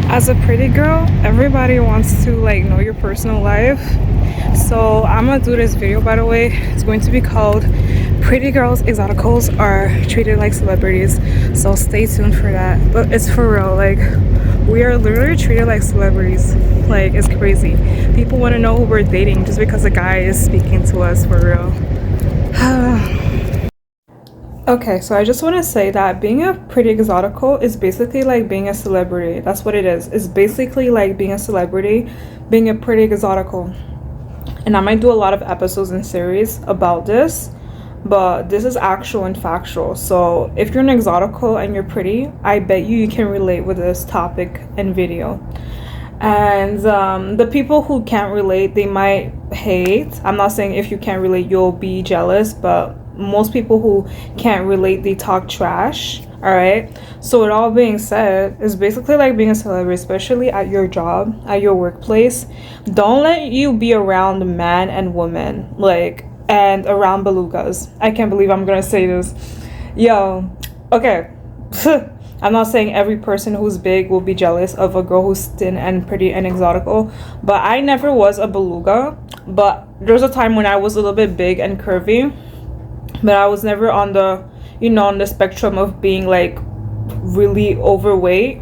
As a pretty girl, everybody wants to like know your personal life. So I'm gonna do this video, by the way. It's going to be called Pretty Girls Exoticals Are Treated Like Celebrities. So stay tuned for that. But it's for real, like we are literally treated like celebrities. Like it's crazy. People want to know who we're dating just because a guy is speaking to us, for real. Okay, so I just want to say that being a pretty exotical is basically like being a celebrity. That's what it is. It's basically like being a celebrity, being a pretty exotical. And I might do a lot of episodes and series about this, but this is actual and factual. So if you're an exotical and you're pretty, I bet you can relate with this topic and video. And the people who can't relate, they might hate. I'm not saying if you can't relate you'll be jealous, but most people who can't relate, they talk trash. All right, so with all being said, it's basically like being a celebrity, especially at your job, at your workplace. Don't let you be around men and women, like, and around belugas. I can't believe I'm gonna say this. Yo, okay. I'm not saying every person who's big will be jealous of a girl who's thin and pretty and exotical, but I never was a beluga. But there's a time when I was a little bit big and curvy, but I was never on the, on the spectrum of being like really overweight.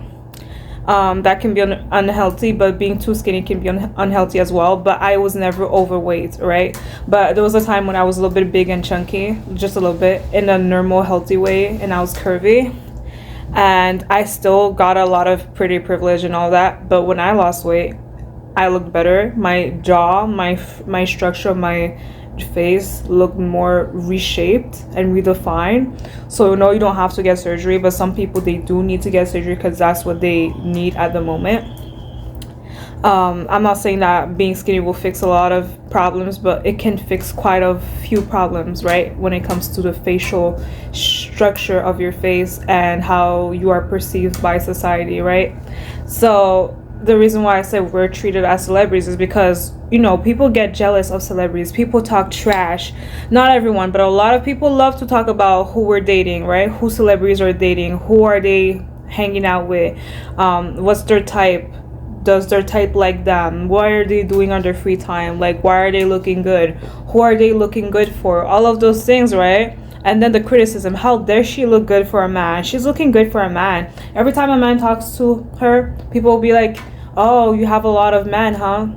That can be unhealthy, but being too skinny can be unhealthy as well. But I was never overweight, right? But there was a time when I was a little bit big and chunky, just a little bit, in a normal healthy way, and I was curvy. And I still got a lot of pretty privilege and all that, but when I lost weight, I looked better. My jaw, my structure of my face looked more reshaped and redefined. So no, you don't have to get surgery, but some people, they do need to get surgery because that's what they need at the moment. I'm not saying that being skinny will fix a lot of problems, but it can fix quite a few problems, right? When it comes to the facial structure of your face and how you are perceived by society, right? So the reason why I say we're treated as celebrities is because, people get jealous of celebrities. People talk trash. Not everyone, but a lot of people love to talk about who we're dating, right? Who celebrities are dating. Who are they hanging out with? What's their type? Does their type like them? What are they doing on their free time? Like, why are they looking good? Who are they looking good for? All of those things, right? And then the criticism, how dare she look good for a man? She's looking good for a man. Every time a man talks to her, people will be like, oh, you have a lot of men, huh?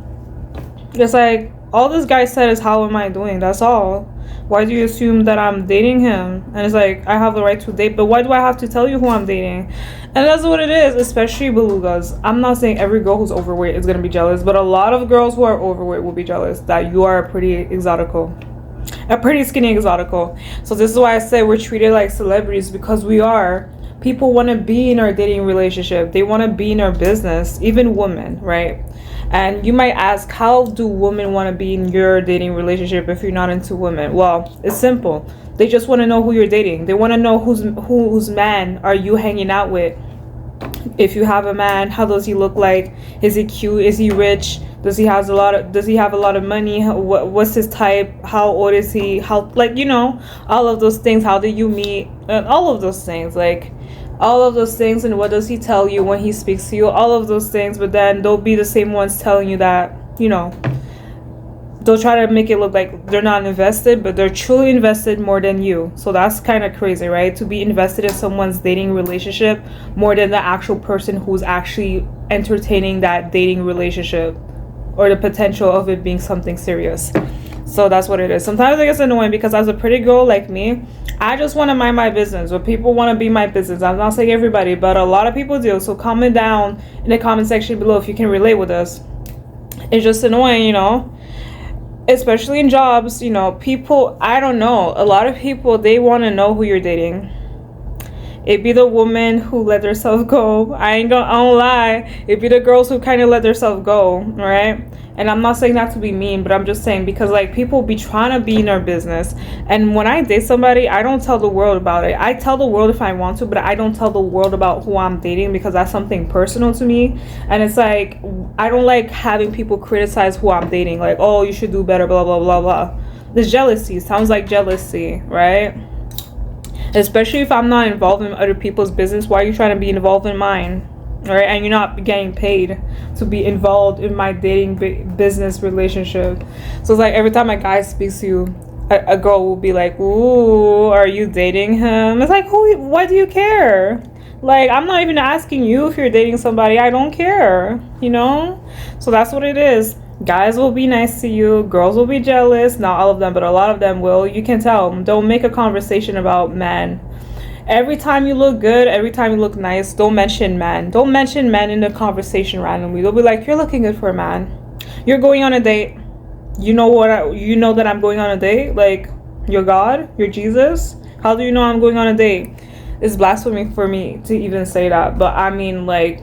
It's like, all this guy said is, how am I doing? That's all. Why do you assume that I'm dating him? And it's like, I have the right to date, but why do I have to tell you who I'm dating? And that's what it is, especially belugas. I'm not saying every girl who's overweight is going to be jealous, but a lot of girls who are overweight will be jealous that you are a pretty exotical. A pretty skinny exotical. So this is why I say we're treated like celebrities, because we are. People want to be in our dating relationship. They want to be in our business, even women, right? And you might ask, how do women want to be in your dating relationship if you're not into women? Well, it's simple. They just want to know who you're dating. They want to know whose man are you hanging out with. If you have a man, how does he look like? Is he cute? Is he rich? Does he have a lot of money? What's his type? How old is he? How, like, all of those things. How did you meet? And all of those things, like all of those things. And what does he tell you when he speaks to you? All of those things. But then they'll be the same ones telling you that, they'll try to make it look like they're not invested, but they're truly invested more than you. So that's kind of crazy, right? To be invested in someone's dating relationship more than the actual person who's actually entertaining that dating relationship, or the potential of it being something serious. So that's what it is. Sometimes it gets annoying because as a pretty girl like me, I just want to mind my business, but people want to be my business. I'm not saying everybody, but a lot of people do. So comment down in the comment section below if you can relate with us. It's just annoying, especially in jobs. People, I don't know, a lot of people, they want to know who you're dating. It be the women who let themselves go. I don't lie. It be the girls who kind of let themselves go, right? And I'm not saying that to be mean, but I'm just saying because like people be trying to be in our business. And when I date somebody, I don't tell the world about it. I tell the world if I want to, but I don't tell the world about who I'm dating because that's something personal to me. And it's like, I don't like having people criticize who I'm dating. Like, oh, you should do better, blah, blah, blah, blah. This jealousy sounds like jealousy, right? Especially if I'm not involved in other people's business. Why are you trying to be involved in mine? all right, and you're not getting paid to be involved in my dating business relationship. So it's like every time a guy speaks to you, a girl will be like, "Ooh, are you dating him?" It's like, who? Why do you care? Like, I'm not even asking you if you're dating somebody. I don't care, you know? So that's what it is. Guys will be nice to you. Girls will be jealous. Not all of them, but a lot of them will. You can tell. Don't make a conversation about men. Every time you look good, every time you look nice, don't mention men. Don't mention men in the conversation randomly. They'll be like, "You're looking good for a man. You're going on a date. You know what? You know that I'm going on a date? Like, you're God? You're Jesus? How do you know I'm going on a date?" It's blasphemy for me to even say that. But I mean, like,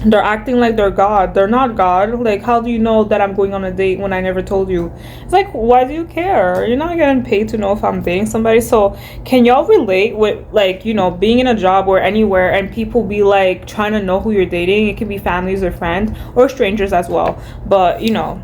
they're acting like they're God. They're not God. Like, how do you know that I'm going on a date when I never told you? It's like, why do you care? You're not getting paid to know if I'm dating somebody. So can y'all relate with, like, you know, being in a job or anywhere and people be like trying to know who you're dating? It can be families or friends or strangers as well. But, you know,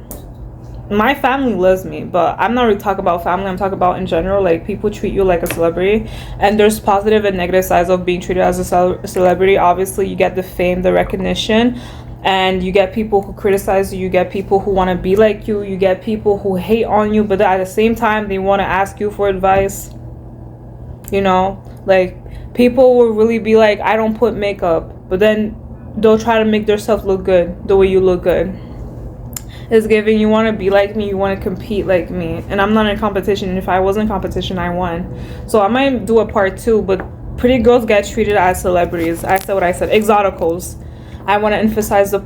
my family loves me, but I'm not really talking about family. I'm talking about in general. Like, people treat you like a celebrity, and there's positive and negative sides of being treated as a celebrity. Obviously, you get the fame, the recognition, and you get people who criticize you. You get people who want to be like you. You get people who hate on you, but at the same time they want to ask you for advice. You know, like, people will really be like, "I don't put makeup," but then they'll try to make themselves look good the way you look good. Is giving, you want to be like me, you want to compete like me, and I'm not in competition. If I was in competition, I won. So I might do a part 2, but pretty girls get treated as celebrities. I said what I said. Exoticals. I want to emphasize the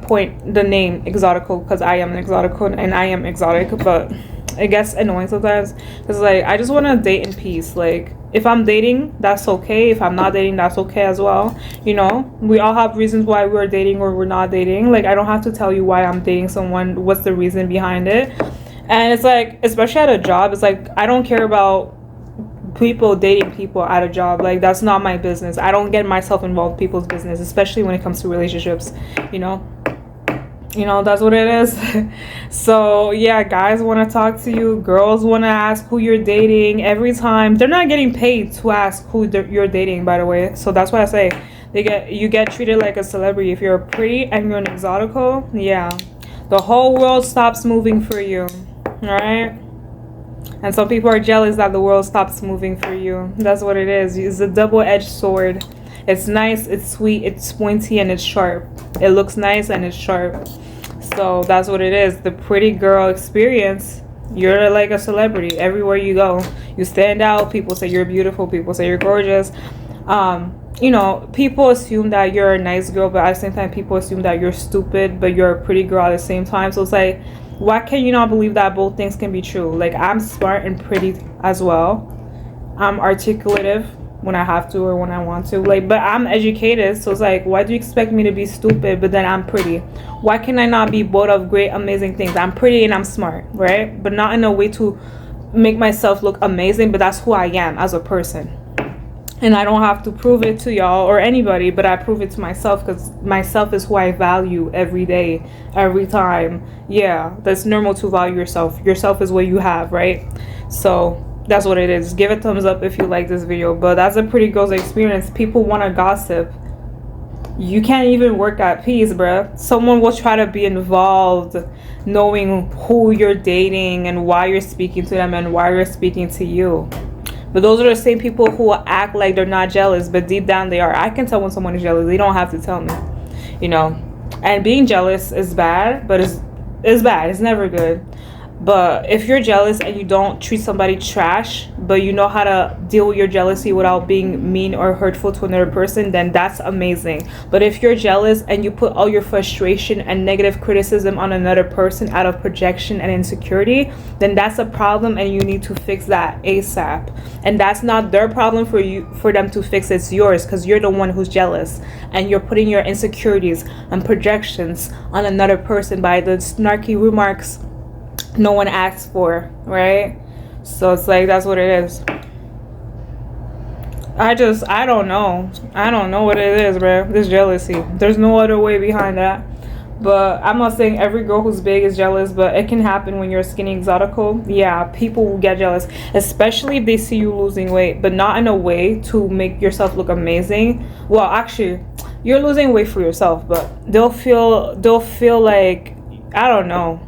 name exotical, because I am an exotical and I am exotic, but it gets annoying sometimes because, like, I just want to date in peace. Like, if I'm dating, that's okay. If I'm not dating, that's okay as well. You know, we all have reasons why we're dating or we're not dating. Like, I don't have to tell you why I'm dating someone, what's the reason behind it. And it's like, especially at a job, it's like, I don't care about people dating people at a job. Like, that's not my business. I don't get myself involved in people's business, especially when it comes to relationships, you know. That's what it is. So yeah, guys want to talk to you, girls want to ask who you're dating. Every time, they're not getting paid to ask who you're dating, by the way. So that's why I say you get treated like a celebrity. If you're pretty and you're an exotical, yeah, the whole world stops moving for you. All right. And some people are jealous that the world stops moving for you. That's what it is. It's a double-edged sword. It's nice, it's sweet, it's pointy, and it's sharp. It looks nice and it's sharp. So that's what it is. The pretty girl experience. You're like a celebrity everywhere you go. You stand out. People say you're beautiful. People say you're gorgeous. People assume that you're a nice girl, but at the same time, people assume that you're stupid, but you're a pretty girl at the same time. So it's like, why can you not believe that both things can be true? Like, I'm smart and pretty as well. I'm articulative when I have to or when I want to. Like, but I'm educated, so it's like, why do you expect me to be stupid, but then I'm pretty? Why can I not be both of great, amazing things? I'm pretty and I'm smart, right? But not in a way to make myself look amazing, but that's who I am as a person. And I don't have to prove it to y'all or anybody, but I prove it to myself, because myself is who I value every day, every time. Yeah, that's normal to value yourself. Yourself is what you have, right? So that's what it is. Give a thumbs up if you like this video. But that's a pretty girl's experience. People want to gossip. You can't even work at peace, bruh. Someone will try to be involved, knowing who you're dating and why you're speaking to them and why you're speaking to you. But those are the same people who will act like they're not jealous, but deep down they are. I can tell when someone is jealous. They don't have to tell me, And being jealous is bad, but it's bad. It's never good. But if you're jealous and you don't treat somebody trash, but you know how to deal with your jealousy without being mean or hurtful to another person, then that's amazing. But if you're jealous and you put all your frustration and negative criticism on another person out of projection and insecurity, then that's a problem, and you need to fix that ASAP. And that's not their problem for them to fix. It's yours, because you're the one who's jealous and you're putting your insecurities and projections on another person by the snarky remarks no one asked for, right? So it's like, that's what it is. I don't know what it is, bro. This jealousy, there's no other way behind that. But I'm not saying every girl who's big is jealous, but it can happen when you're skinny exotical. Yeah, people will get jealous, especially if they see you losing weight, but not in a way to make yourself look amazing. Well, actually, you're losing weight for yourself, but they'll feel like, I don't know.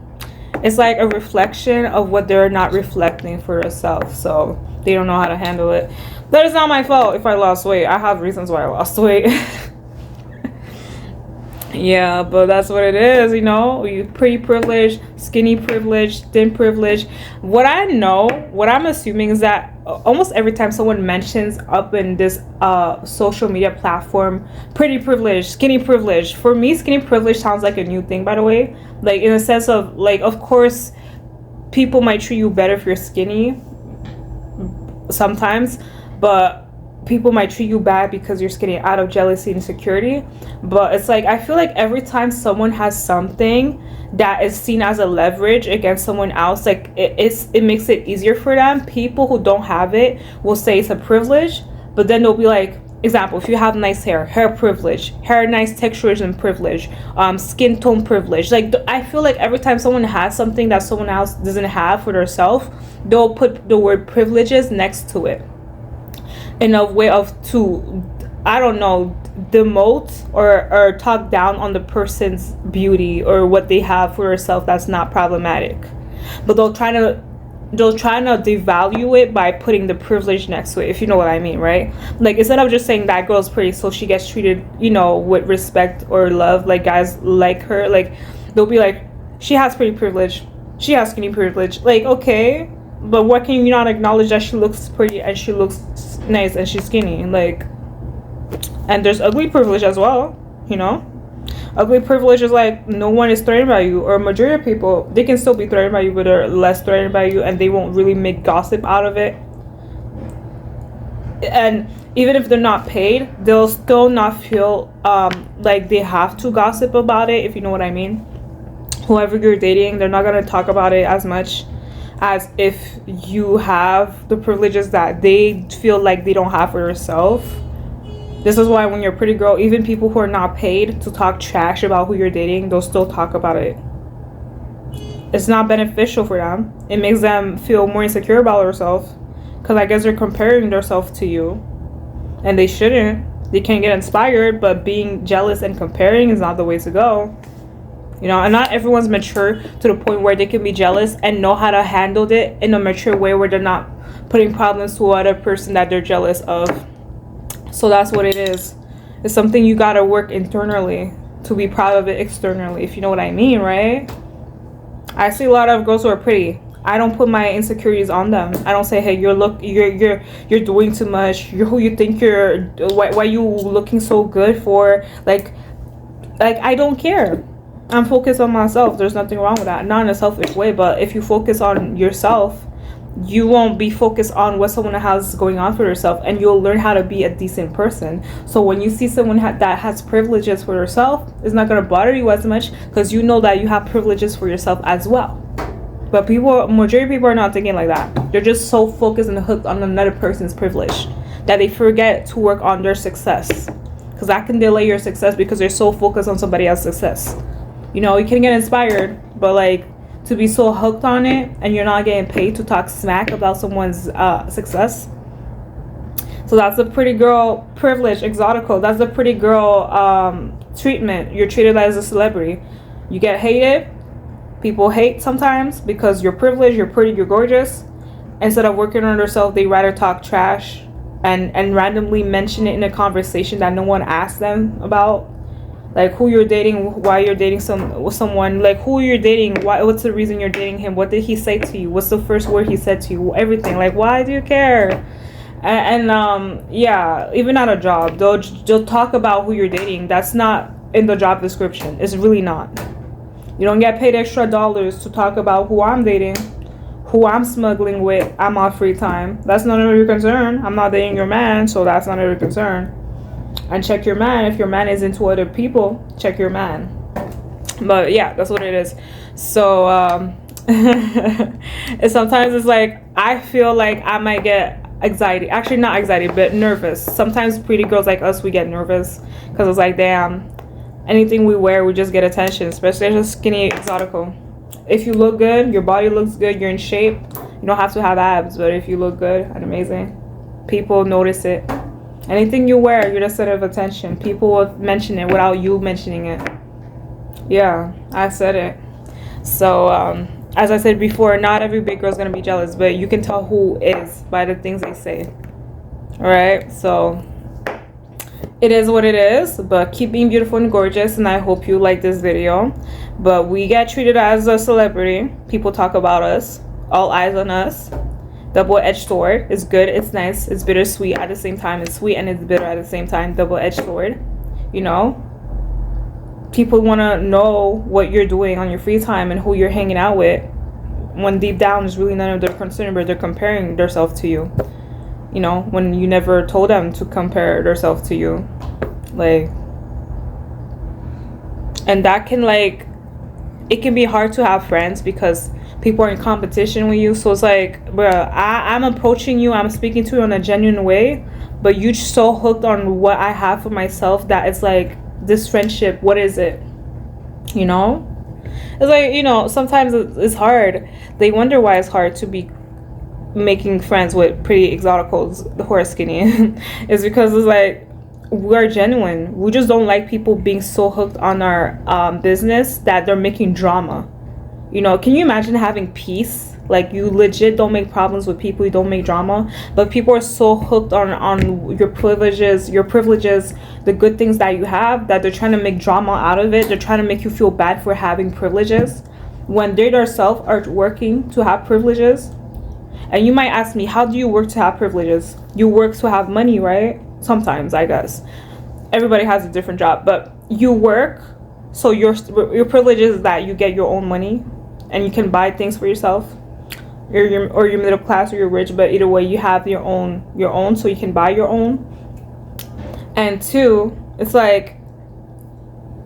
It's like a reflection of what they're not reflecting for themselves. So they don't know how to handle it. That is not my fault if I lost weight. I have reasons why I lost weight. Yeah, but that's what it is, You pretty privileged, skinny privileged, thin privileged. What I'm assuming is that almost every time someone mentions up in this social media platform, pretty privileged, skinny privileged. For me, skinny privilege sounds like a new thing, by the way. Like, in a sense of, like, of course, people might treat you better if you're skinny sometimes, but people might treat you bad because you're skinny out of jealousy and insecurity. But it's like, I feel like every time someone has something that is seen as a leverage against someone else, like, it makes it easier for them. People who don't have it will say it's a privilege, but then they'll be like, example, if you have nice hair privilege, hair nice textures and privilege, skin tone privilege. Like, I feel like every time someone has something that someone else doesn't have for themselves, they'll put the word privileges next to it in a way of to, I don't know, demote or talk down on the person's beauty or what they have for herself that's not problematic. But they'll try to devalue it by putting the privilege next to it, if you know what I mean, right? Like, instead of just saying that girl's pretty so she gets treated, with respect or love, like guys like her, like, they'll be like, she has pretty privilege, she has skinny privilege. Like, okay, but what can you not acknowledge that she looks pretty and she looks nice and she's skinny? Like, and there's ugly privilege as well, ugly privilege is like, no one is threatened by you, or majority of people, they can still be threatened by you, but they're less threatened by you, and they won't really make gossip out of it. And even if they're not paid, they'll still not feel like they have to gossip about it, if you know what I mean. Whoever you're dating, they're not going to talk about it as much as if you have the privileges that they feel like they don't have for yourself. This is why when you're a pretty girl, even people who are not paid to talk trash about who you're dating, they'll still talk about it. It's not beneficial for them. It makes them feel more insecure about themselves, because I guess they're comparing themselves to you, and they shouldn't. They can get inspired, but being jealous and comparing is not the way to go. And not everyone's mature to the point where they can be jealous and know how to handle it in a mature way where they're not putting problems to other person that they're jealous of. So that's what it is. It's something you gotta work internally to be proud of it externally, if you know what I mean, right? I see a lot of girls who are pretty. I don't put my insecurities on them. I don't say, hey, you're doing too much. You're who you think you're. Why you looking so good for? Like I don't care. I'm focused on myself. There's nothing wrong with that. Not in a selfish way, but if you focus on yourself, you won't be focused on what someone has going on for yourself, and you'll learn how to be a decent person. So when you see someone that has privileges for yourself, it's not going to bother you as much, because you know that you have privileges for yourself as well. But majority of people are not thinking like that. They're just so focused and hooked on another person's privilege that they forget to work on their success, because that can delay your success because they're so focused on somebody else's success. You can get inspired, but like, to be so hooked on it and you're not getting paid to talk smack about someone's success. So that's a pretty girl privilege, exotical. That's a pretty girl treatment. You're treated as a celebrity. You get hated. People hate sometimes because you're privileged, you're pretty, you're gorgeous. Instead of working on yourself, they rather talk trash and randomly mention it in a conversation that no one asked them about. Like, who you're dating, why you're dating someone, like, who you're dating, what's the reason you're dating him, what did he say to you, what's the first word he said to you, everything. Like, why do you care? Yeah, even at a job, they'll talk about who you're dating. That's not in the job description. It's really not. You don't get paid extra dollars to talk about who I'm dating, who I'm smuggling with. I'm on free time. That's none of your concern. I'm not dating your man, so that's none of your concern. And check your man. If your man is into other people, check your man. But yeah, that's what it is. So and sometimes it's like, I feel like I might get anxiety. Actually, not anxiety, but nervous. Sometimes pretty girls like us, we get nervous because it's like, damn, anything we wear, we just get attention, especially as a skinny exotical. If you look good, your body looks good, you're in shape, you don't have to have abs, but if you look good and amazing, people notice it. Anything you wear, you're the center of attention. People will mention it without you mentioning it. Yeah, I said it. So, as I said before, not every big girl's gonna be jealous, but you can tell who is by the things they say. Alright? So, it is what it is, but keep being beautiful and gorgeous, and I hope you like this video. But we get treated as a celebrity. People talk about us. All eyes on us. Double-edged sword. It's good, it's nice, it's bittersweet at the same time. It's sweet and it's bitter at the same time. Double-edged sword. You know? People want to know what you're doing on your free time and who you're hanging out with, when deep down is really none of their concern, but they're comparing themselves to you. You know, when you never told them to compare themselves to you. Like, and that can, like, it can be hard to have friends because people are in competition with you. So it's like, bruh, I'm approaching you, I'm speaking to you in a genuine way, but you're so hooked on what I have for myself that it's like, this friendship, what is it? You know? It's like, you know, sometimes it's hard. They wonder why it's hard to be making friends with pretty exoticals who are skinny. It's because it's like, we're genuine. We just don't like people being so hooked on our business that they're making drama. You know, can you imagine having peace? Like, you legit don't make problems with people, you don't make drama, but people are so hooked on your privileges, the good things that you have, that they're trying to make drama out of it. They're trying to make you feel bad for having privileges when they themselves are working to have privileges. And you might ask me, how do you work to have privileges? You work to have money, right? Sometimes, I guess. Everybody has a different job, but you work, so your privilege is that you get your own money and you can buy things for yourself. Or you're middle class or you're rich, but either way you have your own, so you can buy your own. And two, it's like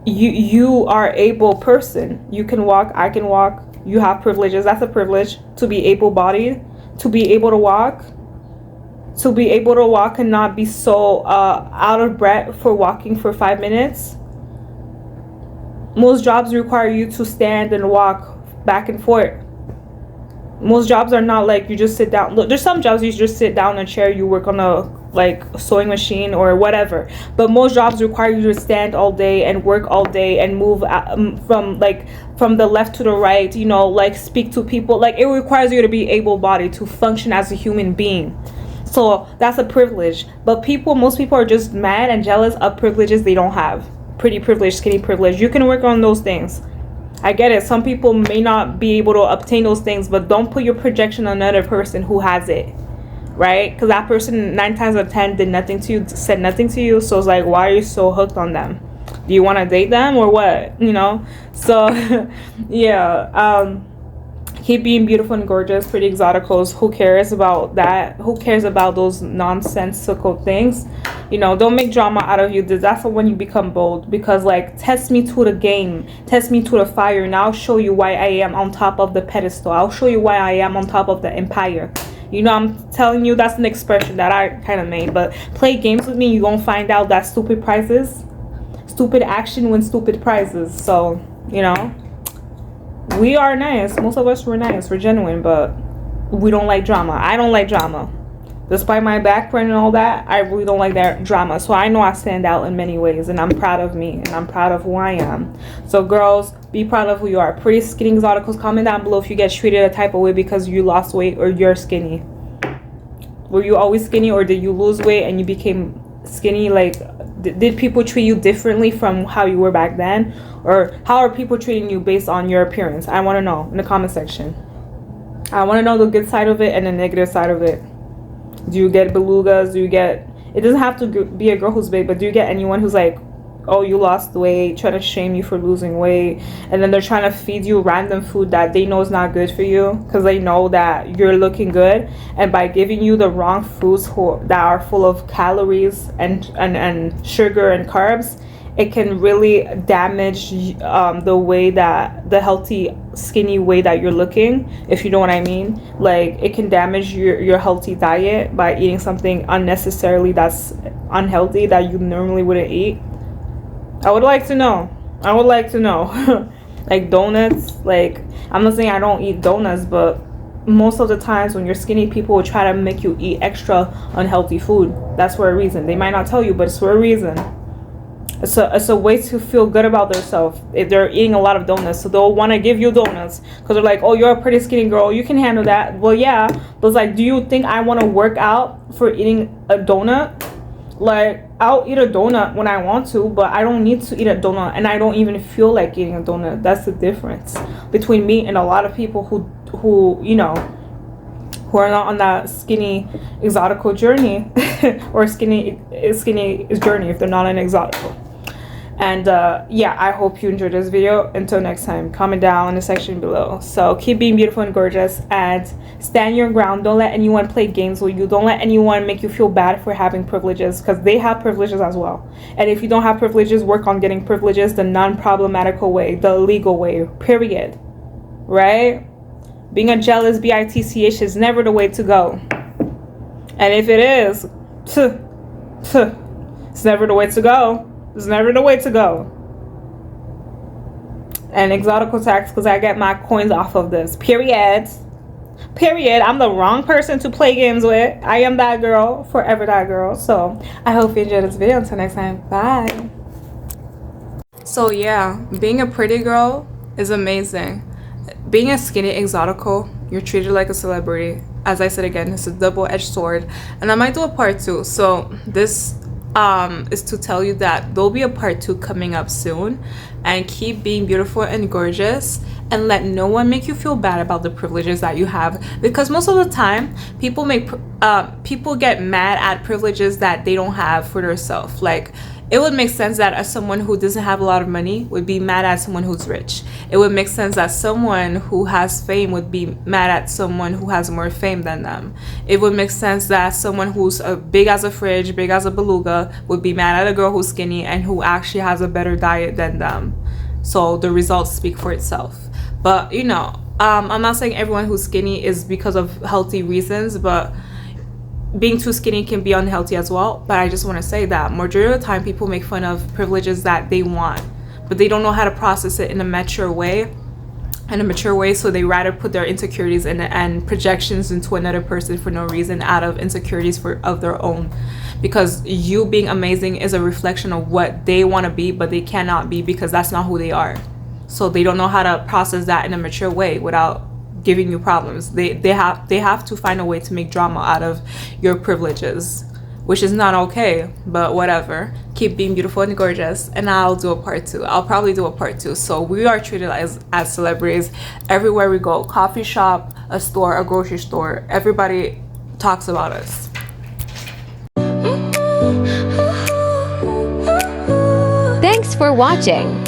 you are able person. You can walk, I can walk. You have privileges. That's a privilege, to be able-bodied, to be able to walk, and not be so out of breath for walking for 5 minutes. Most jobs require you to stand and walk back and forth. Most jobs are not like you just sit down. Look, there's some jobs you just sit down in a chair, you work on a sewing machine or whatever, but most jobs require you to stand all day and work all day and move from the left to the right, you know, like speak to people. Like, it requires you to be able-bodied to function as a human being. So that's a privilege. But most people are just mad and jealous of privileges they don't have. Pretty privilege, skinny privilege. You can work on those things. I get it. Some people may not be able to obtain those things, but don't put your projection on another person who has it, right? Because that person 9 times out of 10 did nothing to you, said nothing to you. So it's like, why are you so hooked on them? Do you want to date them or what? You know? So yeah. Keep being beautiful and gorgeous, pretty exoticals. Who cares about that? Who cares about those nonsensical things? You know, don't make drama out of you. That's when you become bold. Because, like, test me to the game. Test me to the fire. And I'll show you why I am on top of the pedestal. I'll show you why I am on top of the empire. You know, I'm telling you, that's an expression that I kind of made. But play games with me, you're going to find out that stupid prizes. Stupid action wins stupid prizes. So, you know. We are nice. Most of us were nice. We're genuine, but we don't like drama. I don't like drama. Despite my background and all that, I really don't like that drama. So I know I stand out in many ways, and I'm proud of me, and I'm proud of who I am. So girls, be proud of who you are. Pretty skinny exoticals, comment down below if you get treated a type of way because you lost weight or you're skinny. Were you always skinny, or did you lose weight and you became skinny? Like, did people treat you differently from how you were back then? Or how are people treating you based on your appearance? I want to know in the comment section. I want to know the good side of it and the negative side of it. Do you get belugas? Do you get... It doesn't have to be a girl who's big, but do you get anyone who's like, oh, you lost weight, try to shame you for losing weight, and then they're trying to feed you random food that they know is not good for you because they know that you're looking good, and by giving you the wrong foods that are full of calories and sugar and carbs, it can really damage the healthy skinny way that you're looking, if you know what I mean. Like, it can damage your healthy diet by eating something unnecessarily that's unhealthy that you normally wouldn't eat. I would like to know. Like donuts. Like, I'm not saying I don't eat donuts, but most of the times when you're skinny, people will try to make you eat extra unhealthy food. That's for a reason. They might not tell you, but it's for a reason. It's a way to feel good about themselves. If they're eating a lot of donuts, so they'll want to give you donuts because they're like, oh, you're a pretty skinny girl, you can handle that. Well, yeah, but it's like, do you think I want to work out for eating a donut? Like, I'll eat a donut when I want to, but I don't need to eat a donut, and I don't even feel like eating a donut. That's the difference between me and a lot of people who you know, who are not on that skinny exotical journey or skinny journey if they're not an exotical. And yeah, I hope you enjoyed this video. Until next time, comment down in the section below. So keep being beautiful and gorgeous, and stand your ground. Don't let anyone play games with you. Don't let anyone make you feel bad for having privileges, because they have privileges as well. And if you don't have privileges, work on getting privileges the non-problematical way, the legal way, period. Right? Being a jealous bitch is never the way to go. And if it is, it's never the way to go. It's never the way to go. And exotical tax, because I get my coins off of this. Period. Period. I'm the wrong person to play games with. I am that girl, forever that girl. So I hope you enjoyed this video. Until next time, bye. So yeah, being a pretty girl is amazing. Being a skinny exotical, you're treated like a celebrity. As I said again, it's a double-edged sword. And I might do a part 2. So this is to tell you that there'll be a part 2 coming up soon. And keep being beautiful and gorgeous, and let no one make you feel bad about the privileges that you have, because most of the time people get mad at privileges that they don't have for themselves. Like, it would make sense that as someone who doesn't have a lot of money would be mad at someone who's rich. It would make sense that someone who has fame would be mad at someone who has more fame than them. It would make sense that someone who's big as a fridge, big as a beluga, would be mad at a girl who's skinny and who actually has a better diet than them. So the results speak for itself. But you know, I'm not saying everyone who's skinny is because of healthy reasons, but being too skinny can be unhealthy as well. But I just want to say that majority of the time people make fun of privileges that they want, but they don't know how to process it in a mature way. So they rather put their insecurities and projections into another person for no reason, out of insecurities of their own. Because you being amazing is a reflection of what they want to be, but they cannot be, because that's not who they are. So they don't know how to process that in a mature way without giving you problems. They have to find a way to make drama out of your privileges, which is not okay, but whatever. Keep being beautiful and gorgeous, and I'll do a part 2. I'll probably do a part 2. So we are treated as celebrities everywhere we go. Coffee shop, a store, a grocery store, everybody talks about us. Thanks for watching.